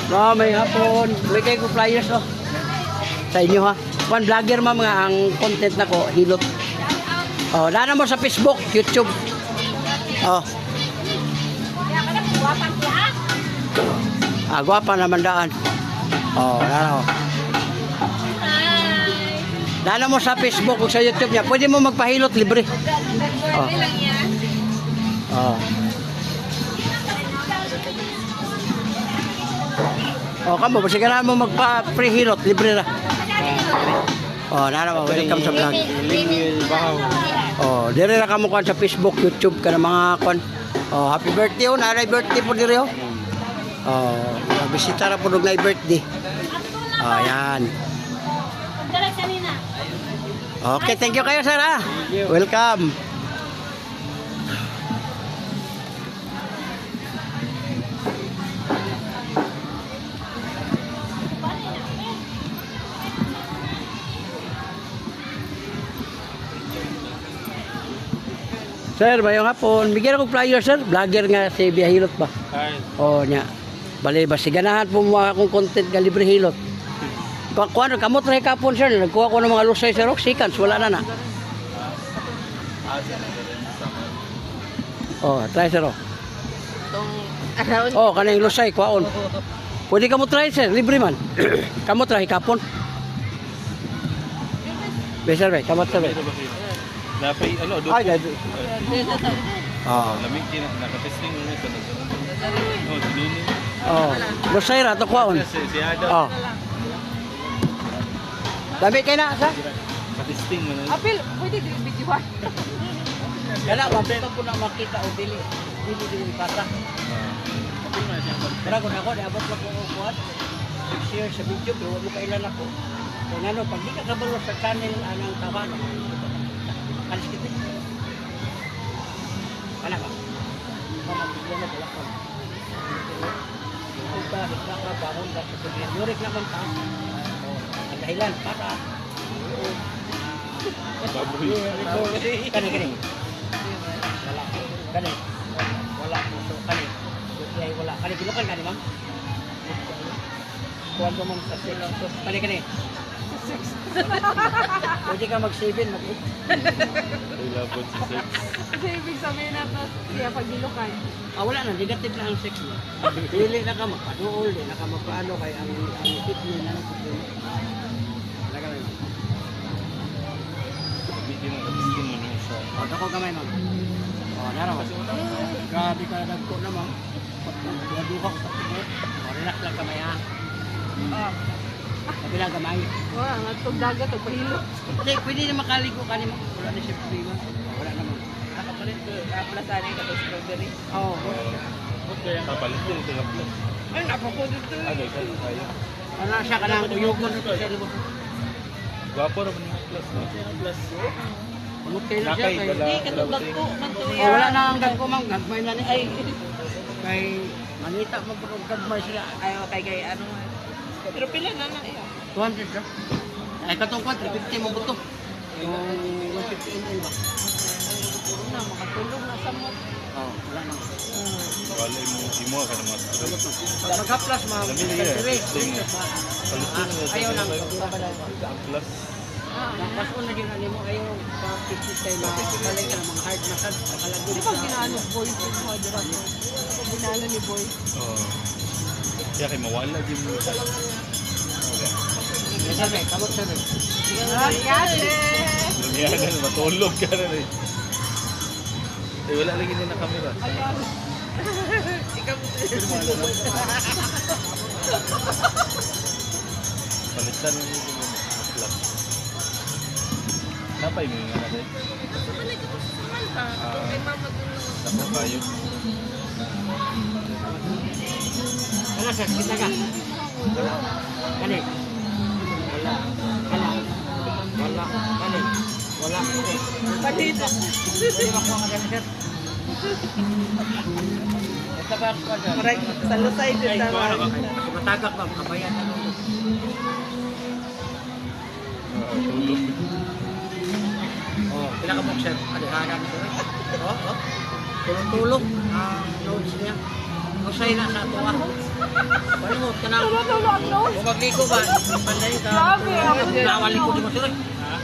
May hapon. May kayo ko flyers, oh. Sa inyo, ha. One vlogger, ma'am, nga ang content na ko, hilot. Oh, lana mo sa Facebook, YouTube. Oh. Gwapa naman daan. Oh, lana, oh. Lana mo sa Facebook o sa YouTube niya. Pwede mo magpahilot, libre. Oh. Oh. Oh, kamo, kasi ka mo magpa-pre-hilot, libre na. Oh, nana mo, welcome sa vlog. Oh, dire na kamo kuan sa Facebook, YouTube ka na mga kuan. Oh, happy birthday, oh, nanay birthday po dire, oh. Oh, bisita na po nung na birthday. Oh, yan. Okay, thank you kayo, sir, ha. Welcome. Sir, mayong hapon. Bigyan akong flyer, sir. Vlogger nga si Biyahilot ba? Oo, niya. Bali ba, siganahan po mo akong content nga libre hilot. Kuha na, kamot na hikapon, sir. Nagkuha ko ng mga lusay, sir. Seconds, wala na na. Oh, try, sir. Oh, kanang lusay, kuhaon. Pwede kamot try, sir. Libre man. Kamot na hikapon. Sir, kamot, sir. Napay ano do. Ay, gado. Lamig din naka-testing mo nito. Oh, dili. Oh, lusay ra to kuhaon. Si Ada. Oh. Dami kay na sa? Testing mo na. Apil, pwede din videoan. Kala wala po na makita o dili pata. Pero kung ako niabot lang ko kuhat. Share sa video pero wala kailan ako. Kung ano pag di ka kabalo sa channel anang taban. Alis kita. Kana ba? Mamabigyan na pala ko. Uta, hikaka, bangon, sa pagyan. Yurik naman ta. Ang dahilan, para. Kani. Wala. Kani. Wala. Kani. Wala. Kani, binukan kani, ma'am? Kuwan ko ma'am sa sex. Kani. Pwede ka mag-7, mag-8. Ilabot si sex. Kasi ibig sabihin na to, siya pagdilukan. Wala na, negative na ang sex mo. Dili na ka magpaduol, di na ka magpaano kay ang kidney na nagpapin. Wala ka lang. Hindi mo testing mo na siya. Dako kamay, ma'am. Naraw. Grabe ka nagko na, ma'am. Duha ko sa tubot. Relax lang kamay, ha. Kabilang kamay. Wala, nagtugdagat, pahilo. Hindi, pwede na makaligo ka ni ma'am. Wala na siya problema. Wala naman. Nakapalit ko, napalasanin ka to strawberry. Oo. Kapalit din ito ng plus. Ay, napako dito. Ano kaya? Ano siya ka nang uyugon ito siya, di ba? Gwapo ra man yung plus, no? Plus. Umutay na siya. Nakay, Kay, wala. Hindi, katugdag ko, mantuya. wala na ang gagko, ma'am. Gagmay na ni. Ay, kay manita mo pero gagmay sila. Ayaw kay ano. Pero pila na na iya. 200 ka. Ay, katong 450 mo buto. Yung 150 ml ba? Na, makatulong na sa mo. Oo, wala na. Wala imo ka na mas. Pag mag-haplas, ma'am. Lamig niya. Testing mo. Ayaw lang. Plus. Mas una din ano mo, ayaw sa pictures kayo na balik ka ng mga hard na sad. Nakalagod Di ba ginano boy ko mo dira ko? Ginano ni boy. Oh. Kaya kay mawala din mo. Sabi, kamot sabi. Yate! Lumiyagan, matulog ka na rin. Eh, wala lagi din na camera. Ayan. Ikaw mo Palitan mo yung plus. Napay mo yung ano rin. Naku kayo. Wala sir, kita ka. Kani. Wala. Wala. Wala. Kani. Wala. Pandito. Hindi makuha ka dyan sir. Ito ba ako dyan? Maray, sa lusay din sa Kasi matagak ba, kabayan na ako. Tulog. Oh, pinakabok sir. Adihana mo sir. Oh, oh. Tulog-tulog. Ang notes niya. Usay na sa tuwa. Palimot ka na. Tulo. Kung magliko ba, panday ka. Grabe, ako din. Nawali ko di mo sila.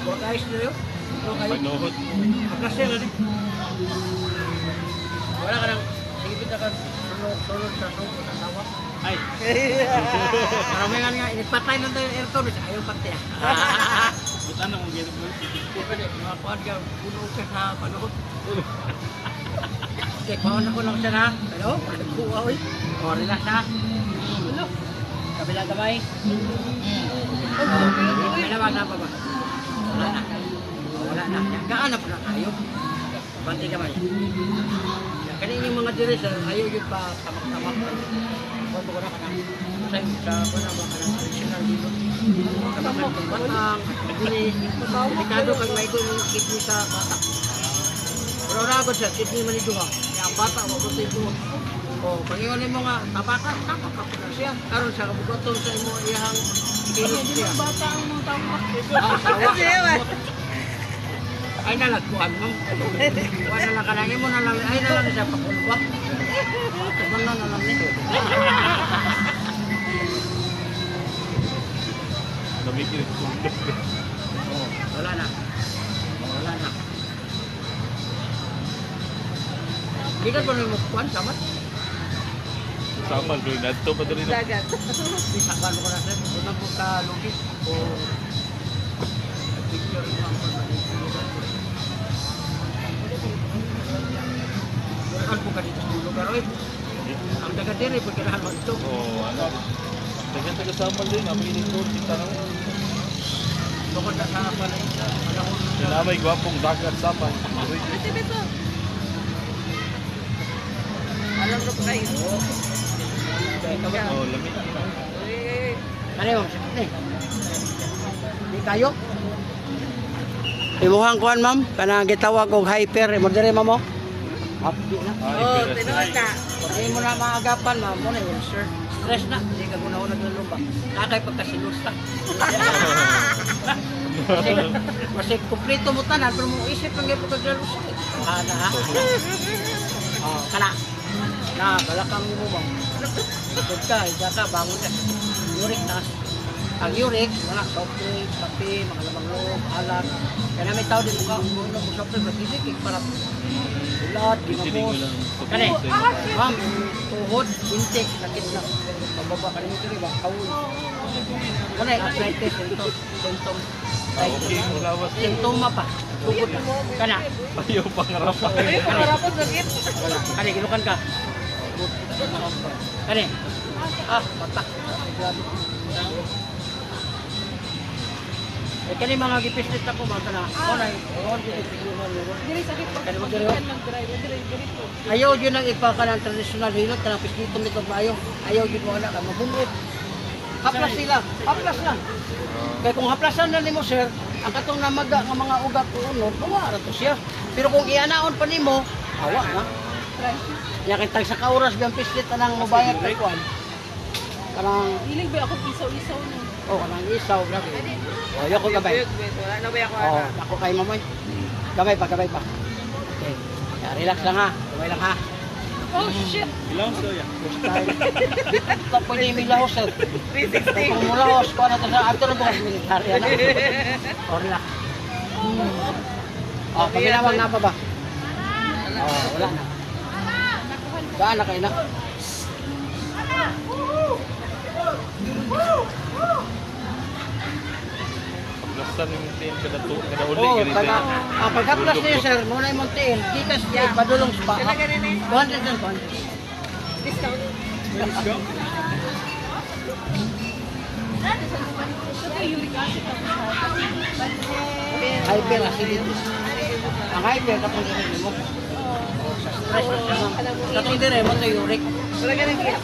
Huwag guys na yun. Pagnuhod. Pagkasya na rin. Wala ka nang, sige kita ka, sulod sa sungko sa tawa. Ay. Karamihan nga, inipatay na tayo yung aircon. Ayaw pati ah. Buta na mong gano'n mo. Pwede, mga kuhan ka, puno ka sa panahon. Okay, kuhan ako lang siya na. Hello? Kuha oy. O, relax na. Tulo. Kabilang kamay. May naman na pa ba? Wala na. Wala na. Kaanap na tayo. Bantay kamay. Kanina yung mga director, ayaw yun pa tamak-tamak. Huwag ko na ka na. Sa mga traditional dito. Kabakan kong batang, delikado kang may kong kidney sa bata. Pero ragod siya, kidney maniduha. Kaya ang bata, wag ko ito. O, pag-iwanin mo nga, tapak na siya. Karon sa kabugatong sa imo iyang kilos siya. Bata ang mga tamak. Sawa. Ay nalagpuan mo. Kuha na lang ka lang. Imo na lang. Ay na lang siya pakulwa. Tabang na lang nito. Namigil ito. Oh, wala na. Wala na. Ikan pa rin mo kuhan, samat? Sama, doon na ito pa dali na. Dagat. Isakban mo ko na sir. Unang po ka lugis. O picture mo ang pagmalitin. Saan po ka dito sa lugar? Oy, ang dagatiri, pagkirahan mo ito. Oo, ano. Dagan taga-samal din, aminin ko, kita na mo. Bukod na sa panahon. Sila may gwapong dagat samal. Ito, ito. Alam na pa kayo. Oo, lamig. Ano yung di kayo? Imuhang kuhan ma'am, kanang gitawag og hyper, mo dire ma'am mo. Happy na. Oh, tinuod na. Hindi mo na maagapan ma'am, mo na yun sir. Stress na, hindi ka guna una ng lumba. Nakay pagkasilos ka. Kasi kumplito mo tanan, pero mo isip ang gipag kaglalos. Ana ha? Oh, kana. Na, balakang mo bang. Ikot ka, higa ka, bangon ka. Uric na. Ang uric, mga soft drink, kape, mga lamang loob, alat. Kaya namin tao din mukha, ulo mo soft drink, magkisik, para ulat, ginamos. Kani, ma'am, tuhod, intik, sakit na. Pababa ka rin ito rin, kawul. Kani, arthritis, symptom. Okay, ulawas. Sintoma pa. Tugod na. Kana. Ayaw pangarapan. Ay, pangarapon sakit. Wala. Kani, ginukan ka. Kani. Mata. Grabe. Eh, kani mga gipislit ako mga kana. Kunay. Dili sakit pa. Kani mo diri. Nag-drive. Dili po. Ayaw yun ang ipa ka ng traditional hilot. Kanang pislito nito ba ayaw. Ayaw yun mo na ka. Mabungod. Haplas sila. Haplas lang. Kaya kung haplasan na nimo sir, ang katong namaga ng mga ugat unod, mawara to siya. Pero kung ianaon pa nimo, awa na. Ya kay tag sa kauras biyang pislit nang mobayad kay kuan. Kanang Hilig ba ako isaw-isaw no? kanang isaw grabe. Yo ko gabay. Wala na ba ako Ako kay mamoy. Gamay pa. Okay. Ya, relax lang ha. Gamay lang ha. Oh shit. Ilang so yan. Ito pwede yung milahos sir. 360. Kung mulahos ko na sa ato na bukas militarya na. Relax. Paminawag na pa ba? Wala na. Saan na kayo na? Paglasan yung tiin kada uli ganito. Pagkaplas niyo sir, muna yung muntiin. Kikas niya, padulong spa. Sila ka rin eh. 200 lang, 200. Discount. Ito yung uric acid tapos Hyper aciditis. Ang hyper, kapag hindi mo. Sa stress na siya ma'am. Katong dire, mo ito uric. wala ka nang gas.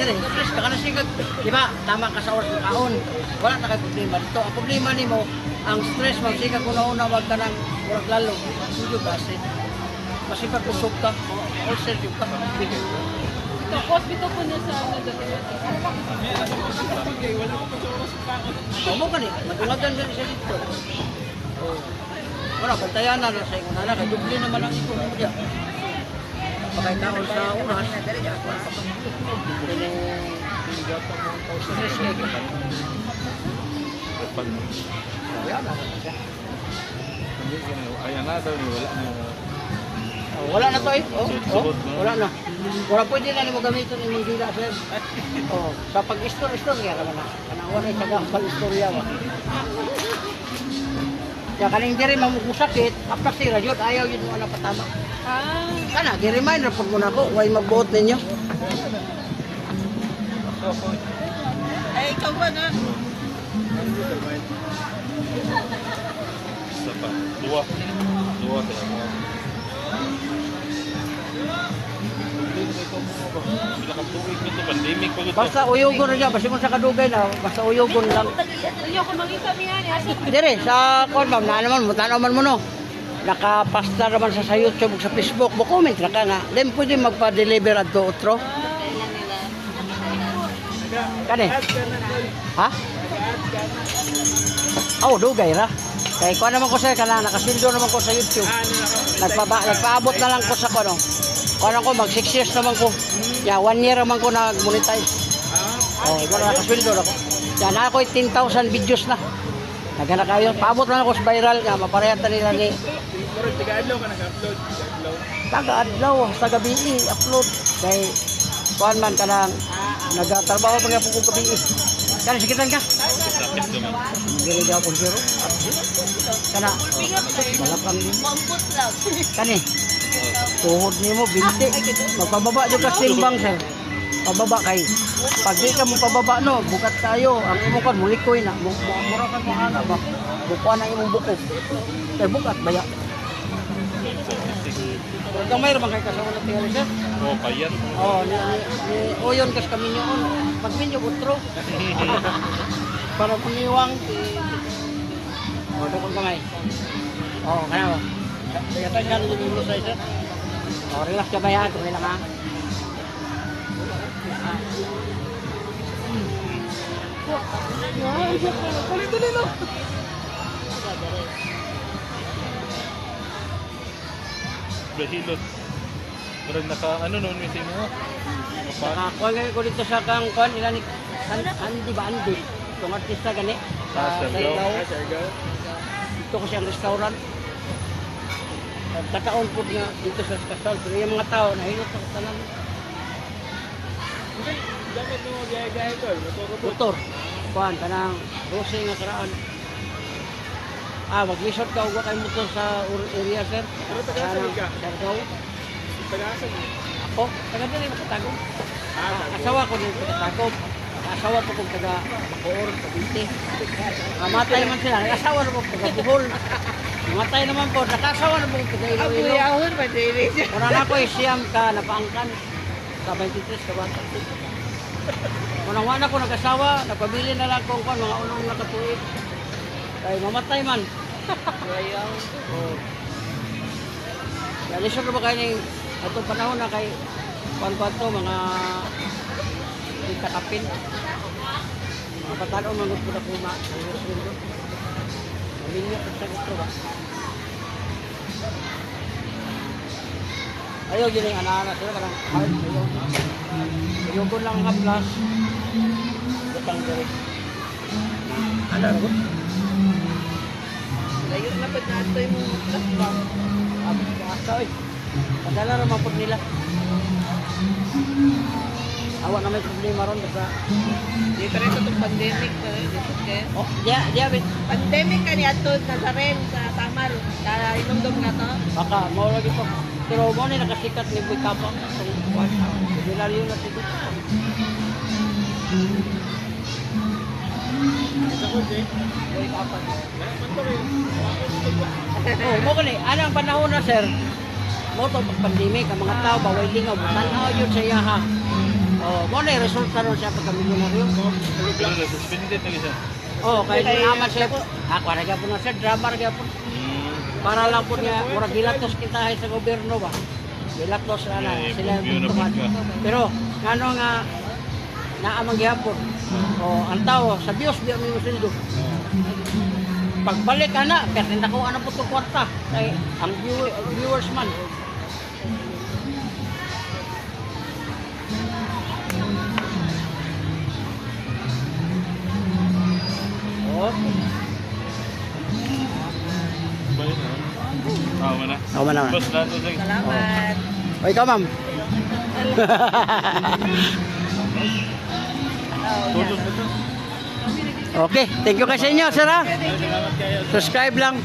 Dire, stress ka na siya. Di ba, tama ka sa oras ng kaon. Wala na kayo problema dito. Ang problema ni mo, ang stress, magsika kung nauna, wag ka ng oras lalo. Hindi ba, kasi pag kusog ka, ulcer yung ka. Ito, hospital po niya sa ano dati. Mo ka ni, madungagan ka siya dito. Wala, bantayan na sa inyo na, kay dubli naman ang ito mo diya. pagkaitaon sa oras. Ayan na daw ni wala na. Oh, wala na to eh. Oh, Suot-suot, no? wala na. Wala pwede na ni mo gamitin yung dila, sir. Oh, sa pag-istorya ka na. Kanang wala sa pag-istorya wa. Ya kaning diri mamusakit, aprak si radyot ayaw yun mo na patama. Ah. Kana, gi-reminder pag muna ko, huwag magbuot ninyo. Ay, ikaw ba na? Isa pa. Dua. Dua kaya mo. Bila ka tuwig nito, pandemic pa ito. Basta uyugon na dyan, basta kung sa kadugay na, basta uyugon lang. Ayaw ko makita niya niya. Dire, sa kon ma'am, na naman, mutanaw man mo no. Nakapasta naman sa YouTube, sa Facebook, mo comment na ka nga. Then pwede magpa-deliver at do utro. Kani? Ha? Oh, dugay ra. Kaya ko naman ko sa kana, nakasildo naman ko sa YouTube. Nagpaabot na lang ko sa kono. Kuan ko mag 6 years naman ko. Ya, 1 year naman ko nag-monetize. Oh, wala nakasildo na ko. Yan ako 10,000 videos na. Nagana kayo, paabot na ako sa viral nga maparehata nila ni Taga-adlaw ka nag-upload. taga-adlaw sa gabi upload kay kuan man kanang nagatrabaho pa nga ko gabi. Kana sikitan ka? Sakit naman. Dili daw po zero. Kana balakang Mamput lang. kani. Tuhod nimo binti. Magpababa jud ka simbang sir. Pababa kay pag di ka mo pababa no, bukat tayo. Ang imo kan mulikoy na. Mura ka mo ana ba. Bukuan ang imong buko. Kay bukat baya. Gamay ra man kay kasama na tiyan sir. Oh, payan. Oh, ni oyon kas kami nyoon. Pag minyo utro. Para pumiwang. Oh, dukong kamay. Oh, kana ba? Kaya tayo kan dito sa sir. Oh, relax ka ba yan? Tumay lang ha. Brahilot. Parang naka, ano noon, may sino mo? Nakakuha ngayon ko dito sa kang kuhan nila ni Andy ba Andy? Itong artista gani. Sa Siargao. Dito ko siyang restaurant. Kataon po nga dito sa kasal. Pero yung mga tao, nahilot sa kasalan. Dapat mo gaya-gaya ko, Motor. Kuhan, kanang rose nga karaan. Mag-resort ka uga kay motor sa area, sir. Pero taga-asan ka? Siargao. Taga-asan mo? Ako, taga dili makatagom. Asawa ko din makatagom. Asawa ko kung taga Bacoor, Cavite. Matay man sila. Asawa na po taga Bohol. Matay naman po. Nakasawa na po taga Iloilo. Abuyahon ba dili? Muna na ko siyam ka napaangkan. Ka 23 ka bata. Unang-una ko nag-asawa. Nagpabili na lang kung mga unong nakatuig. Kaya mamatay man. Ayaw. Oh. Kaya lisod na ba kayo ng itong panahon na kay kuwan to mga itakapin. Mga patano mga gusto na puma. Maminyo at sa gusto ba? Ayaw yun yung anak-anak sila ka lang hard. Ayaw ko lang haplas. Butang diri. Ano na ba? Layo na ba nato yung plus ba? Abot ka asa oy. Padala naman po nila. Awa na may problema ron basta. Di pa rin itong pandemic na rin. Oh, dia bit. Pandemic ka ni Atod na sa rin sa Tamar. Kaya inumdum na to. Baka mo lagi to. Pero mo ni nakasikat ni Boy Kapa sa kuwan. Binaryo na dito. Boy Kapa. Oh, mo kani ana ang panahon na sir. Mo to pandemic ang mga tao bawal lingaw tanaw yun sa iya ha. Oh, mo na resulta ron siya pagka milyonaryo. Pero na-suspended na siya. Oh, kay naman siya po. Ako ra gyapon na sir, drama ra gyapon. Para lang po niya, murag gilatos kita sa gobyerno ba? Gilatos ana sila yung buntungan. Pero ngano nga naamang gyapon. Oh, ang tao sa Dios di mo sildo. Pagbalik ana, pertinda ko ano po to kwarta. Kay ang viewers man. Ba yun, ah? Mo na. Ako man naman. Boss, lahat to sige. Salamat. O ikaw, ma'am. Tulog na to. Okay, thank you kasi inyo, sir ha. Salamat kayo. Subscribe lang.